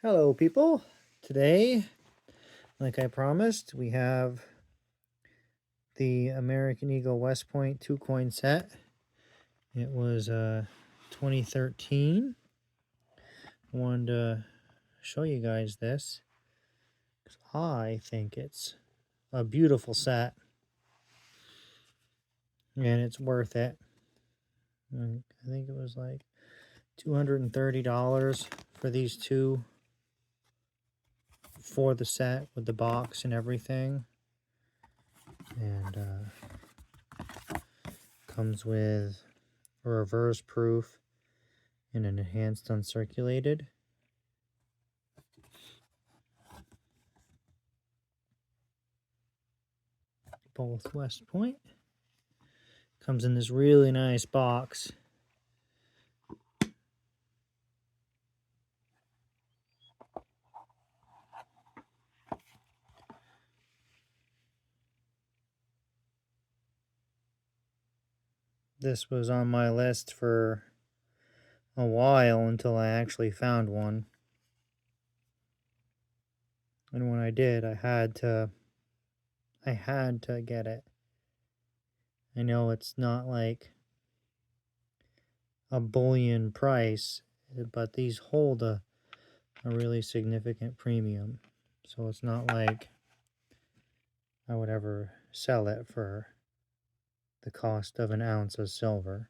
Hello, people. Today, like I promised, we have the American Eagle West Point 2-coin set. It was 2013. I wanted to show you guys this because I think it's a beautiful set and it's worth it. I think it was like $230 for these two for the set with the box and everything. And comes with a reverse proof and an enhanced uncirculated. Both West Point. Comes in this really nice box. This was on my list for a while until I actually found one. And when I did, I had to get it. I know it's not like a bullion price, but these hold a really significant premium. So it's not like I would ever sell it for the cost of an ounce of silver.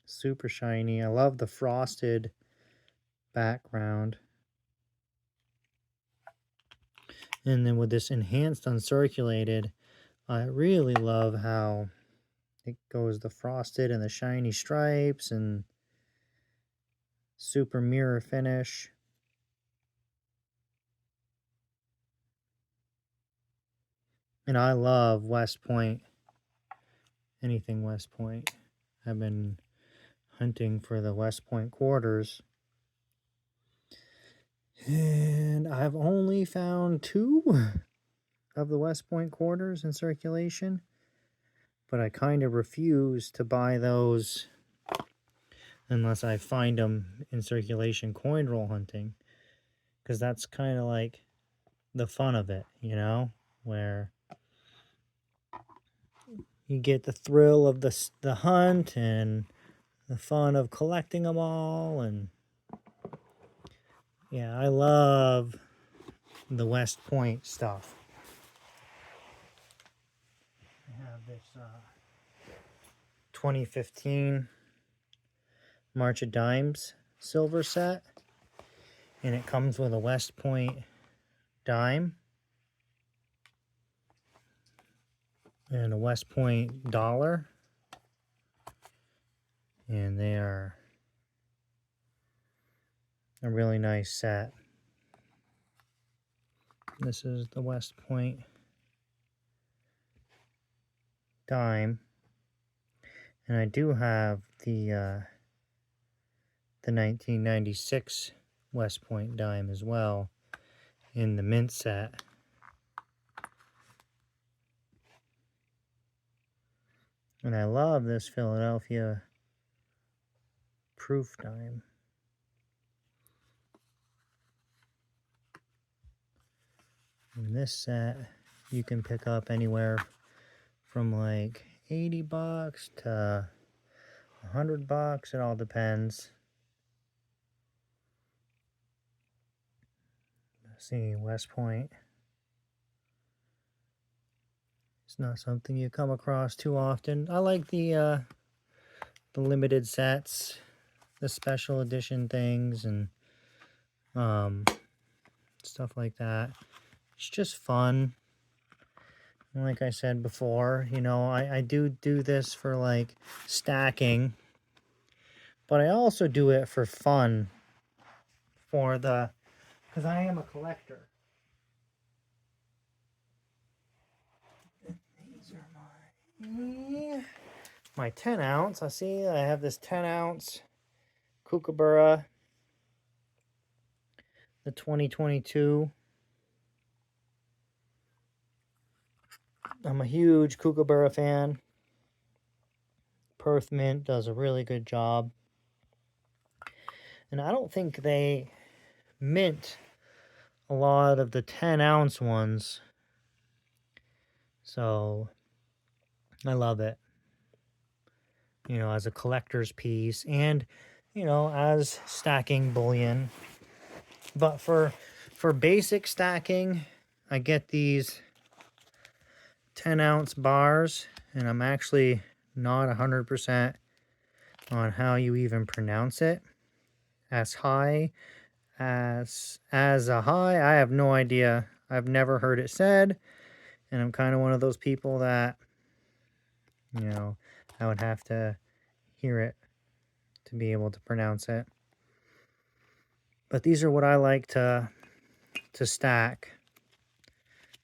Super shiny. I love the frosted background. And then with this enhanced uncirculated, I really love how it goes the frosted and the shiny stripes and super mirror finish. And I love West Point. Anything West Point. I've been hunting for the West Point quarters. And I've only found 2 of the West Point quarters in circulation. But I kind of refuse to buy those unless I find them in circulation coin roll hunting. Because that's kind of like the fun of it, you know? Where you get the thrill of the hunt and the fun of collecting them all. And yeah, I love the West Point stuff. I have this 2015 March of Dimes silver set, and it comes with a West Point dime and a West Point dollar, and they are a really nice set. This is the West Point dime, and I do have the 1996 West Point dime as well in the mint set. And I love this Philadelphia proof dime. In this set, you can pick up anywhere from like $80 to $100. It all depends. Let's see, West Point. It's not something you come across too often. I like the limited sets, the special edition things, and stuff like that. It's just fun. And like I said before, you know, I do this for like stacking, but I also do it for fun, because I am a collector. These are my 10 ounce. I see I have this 10 ounce Kookaburra, the 2022. I'm a huge Kookaburra fan. Perth Mint does a really good job. And I don't think they mint a lot of the 10-ounce ones. So I love it, you know, as a collector's piece and, you know, as stacking bullion. But for basic stacking, I get these 10-ounce bars, and I'm actually not 100% on how you even pronounce it. As high as a high, I have no idea. I've never heard it said, and I'm kind of one of those people that, you know, I would have to hear it to be able to pronounce it. But these are what I like to stack,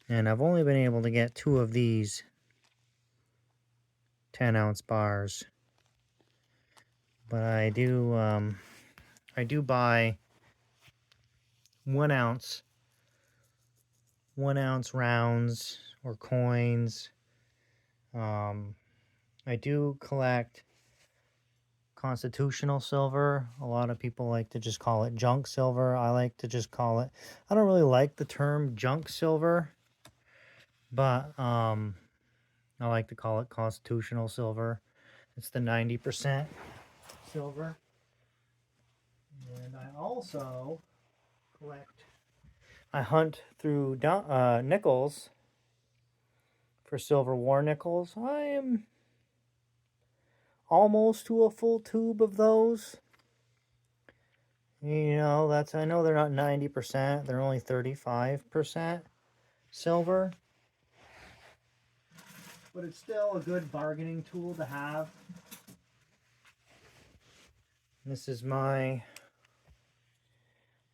and I've only been able to get 2 of these 10-ounce bars. But I do buy 1 ounce rounds or coins. I do collect constitutional silver. A lot of people like to just call it junk silver. I like to just call it, I don't really like the term junk silver, but I like to call it constitutional silver. It's the 90% silver. And I also I hunt through nickels for Silver War nickels. I am almost to a full tube of those. You know, I know they're not 90%, they're only 35% silver. But it's still a good bargaining tool to have. This is my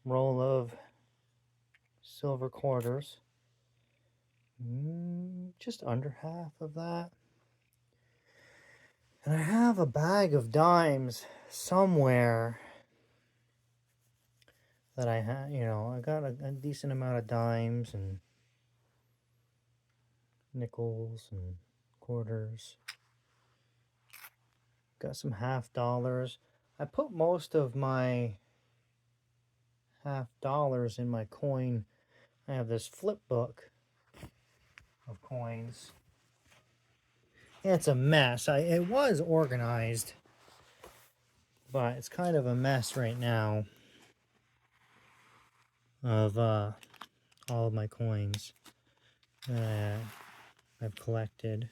roll of silver quarters. Just under half of that. And I have a bag of dimes somewhere that I have, you know, I got a decent amount of dimes and nickels and quarters. Got some $50. I put most of my $50 in my coin. I have this flip book of coins. It's a mess. It was organized, but it's kind of a mess right now of all of my coins that I've collected.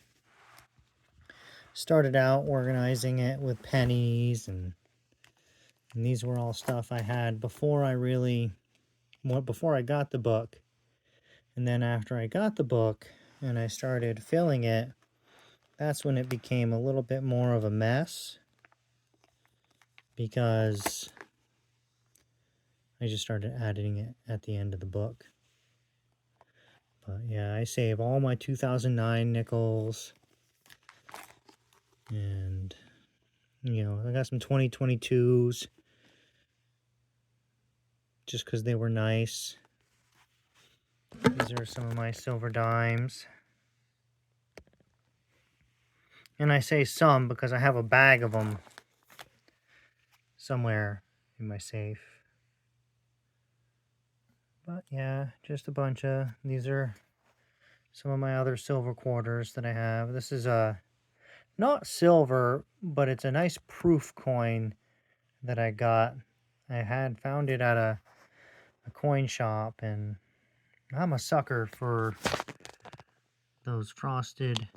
Started out organizing it with pennies, and these were all stuff I had before I got the book. And then after I got the book and I started filling it, that's when it became a little bit more of a mess, because I just started adding it at the end of the book. But yeah, I save all my 2009 nickels, and you know, I got some 2022s just because they were nice. These are some of my silver dimes. And I say some because I have a bag of them somewhere in my safe. But yeah, just a bunch of, these are some of my other silver quarters that I have. This is not silver, but it's a nice proof coin that I got. I had found it at a coin shop, and I'm a sucker for those frosted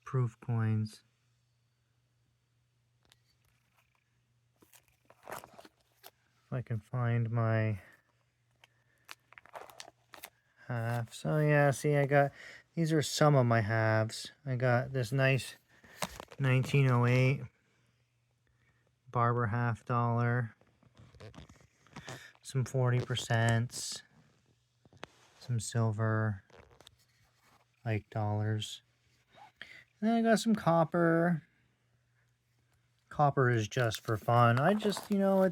proof coins. If I can find my halves. Oh yeah, see, I got, these are some of my halves. I got this nice 1908 Barber $50, some 40%, some silver like dollars. And then I got some copper. Copper is just for fun. I just, you know,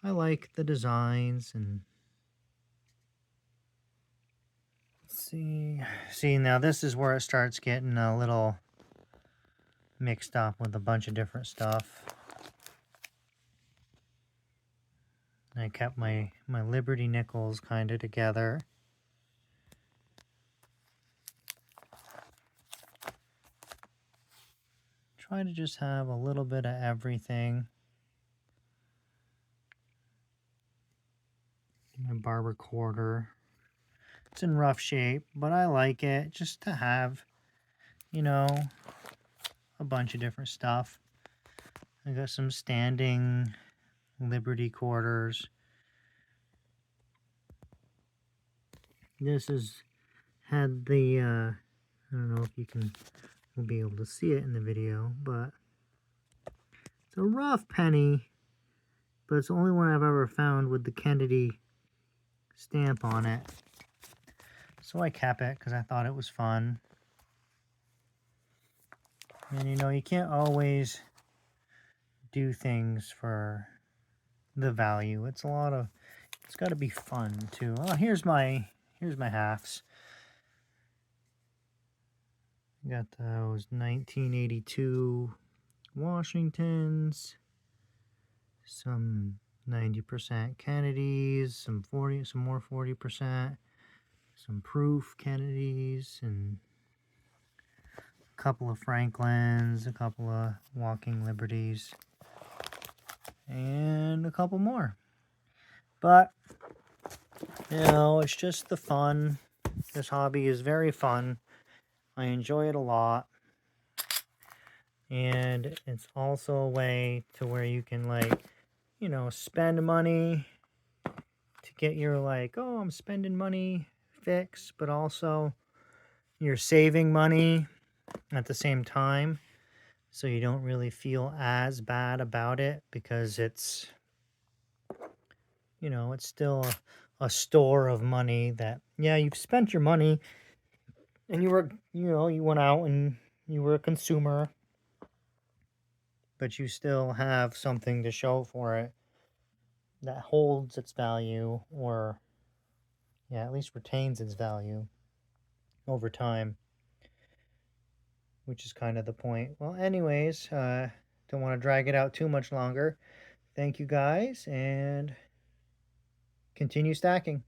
I like the designs. And let's see, now this is where it starts getting a little mixed up with a bunch of different stuff. I kept my Liberty nickels kind of together. Try to just have a little bit of everything. My barber quarter. It's in rough shape, but I like it just to have, you know, a bunch of different stuff. I got some standing Liberty quarters. This has had the, I don't know if you will be able to see it in the video, but it's a rough penny, but it's the only one I've ever found with the Kennedy stamp on it. So I kept it because I thought it was fun. And you know, you can't always do things for the value. It's got to be fun too. Oh, here's my halves. Got those 1982 Washingtons, some 90% Kennedys, some more 40%, some proof Kennedys, and a couple of Franklins, a couple of Walking Liberties, and a couple more. But you know, it's just the fun. This hobby is very fun. I enjoy it a lot. And it's also a way to where you can, like, you know, spend money to get your, like, oh, I'm spending money fix, but also you're saving money at the same time. So you don't really feel as bad about it because it's, you know, it's still a store of money that, yeah, you've spent your money and you went out and you were a consumer, but you still have something to show for it that holds its value, or yeah, at least retains its value over time, which is kind of the point. Well, anyways, don't want to drag it out too much longer. Thank you guys, and continue stacking.